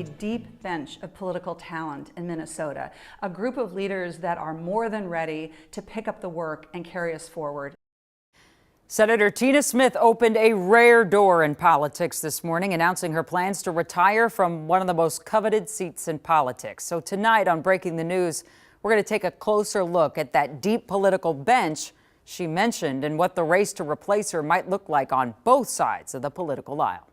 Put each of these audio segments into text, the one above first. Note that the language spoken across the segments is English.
a deep bench of political talent in Minnesota, a group of leaders that are more than ready to pick up the work and carry us forward. Senator Tina Smith opened a rare door in politics this morning, announcing her plans to retire from one of the most coveted seats in politics. So tonight on Breaking the News, we're going to take a closer look at that deep political bench she mentioned and what the race to replace her might look like on both sides of the political aisle.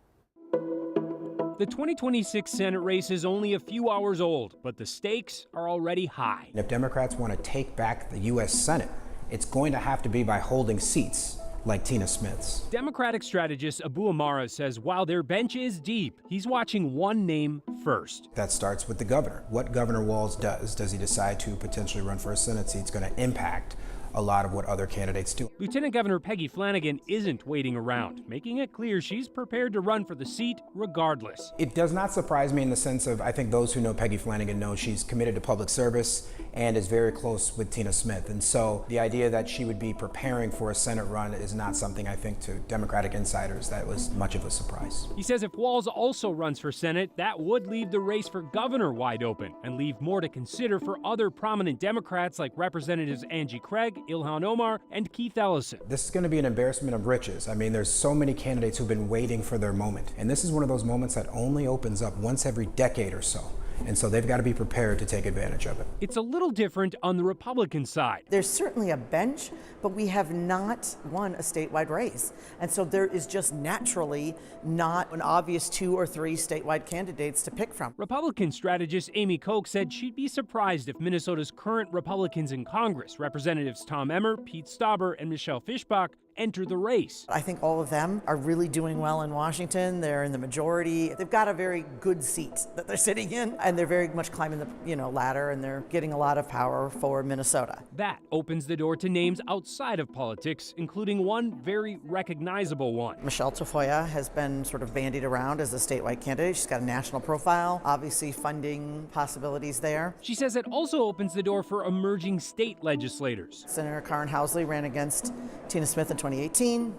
The 2026 Senate race is only a few hours old, but the stakes are already high. If Democrats want to take back the U.S. Senate, it's going to have to be by holding seats like Tina Smith's. Democratic strategist Abu Amara says while their bench is deep, he's watching one name first. That starts with the governor. What Governor Walz does he decide to potentially run for a Senate seat, is going to impact a lot of what other candidates do. Lieutenant Governor Peggy Flanagan isn't waiting around, making it clear she's prepared to run for the seat regardless. It does not surprise me in the sense of, I think those who know Peggy Flanagan know she's committed to public service and is very close with Tina Smith. And so the idea that she would be preparing for a Senate run is not something I think to Democratic insiders that was much of a surprise. He says if Walz also runs for Senate, that would leave the race for governor wide open and leave more to consider for other prominent Democrats like Representatives Angie Craig, Ilhan Omar, and Keith Ellison. This is going to be an embarrassment of riches. I mean, there's so many candidates who've been waiting for their moment. And this is one of those moments that only opens up once every decade or so. And so they've got to be prepared to take advantage of it. It's a little different on the Republican side. There's certainly a bench, but we have not won a statewide race. And so there is just naturally not an obvious 2 or 3 statewide candidates to pick from. Republican strategist Amy Koch said she'd be surprised if Minnesota's current Republicans in Congress, Representatives Tom Emmer, Pete Stauber, and Michelle Fischbach, enter the race. I think all of them are really doing well in Washington. They're in the majority. They've got a very good seat that they're sitting in, and they're very much climbing the ladder, and they're getting a lot of power for Minnesota. That opens the door to names outside of politics, including one very recognizable one. Michelle Tafoya has been sort of bandied around as a statewide candidate. She's got a national profile, obviously funding possibilities there. She says it also opens the door for emerging state legislators. Senator Karen Housley ran against Tina Smith in 2018.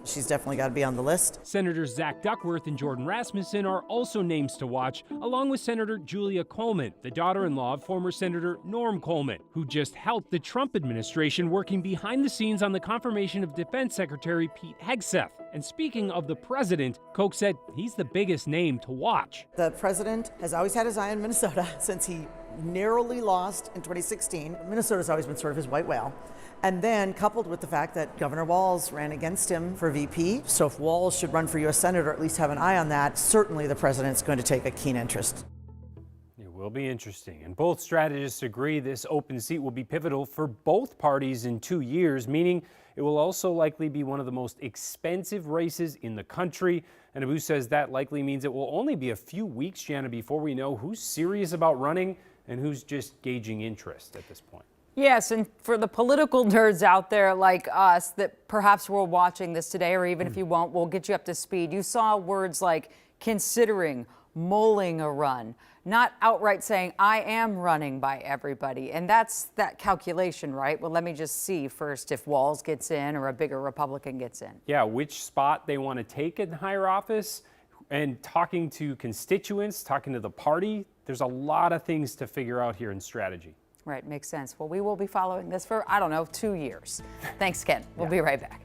She's definitely got to be on the list. Senators Zach Duckworth and Jordan Rasmussen are also names to watch, along with Senator Julia Coleman, the daughter-in-law of former Senator Norm Coleman, who just helped the Trump administration working behind the scenes on the confirmation of Defense Secretary Pete Hegseth. And speaking of the president, Koch said he's the biggest name to watch. The president has always had his eye on Minnesota since he narrowly lost in 2016. Minnesota's always been sort of his white whale. And then coupled with the fact that Governor Walz ran against him for VP. So if Walz should run for U.S. Senator, or at least have an eye on that, certainly the president's going to take a keen interest. It will be interesting. And both strategists agree this open seat will be pivotal for both parties in 2 years, meaning it will also likely be one of the most expensive races in the country. And Abu says that likely means it will only be a few weeks, Jana, before we know who's serious about running and who's just gauging interest at this point. Yes, and for the political nerds out there like us that perhaps were watching this today, or even if you won't, we'll get you up to speed. You saw words like considering, mulling a run, not outright saying, I am running by everybody. And that's that calculation, right? Well, let me just see first if Walz gets in or a bigger Republican gets in. Yeah, which spot they want to take in higher office, and talking to constituents, talking to the party. There's a lot of things to figure out here in strategy. Right, makes sense. Well, we will be following this for, 2 years. Thanks, Ken. We'll be right back.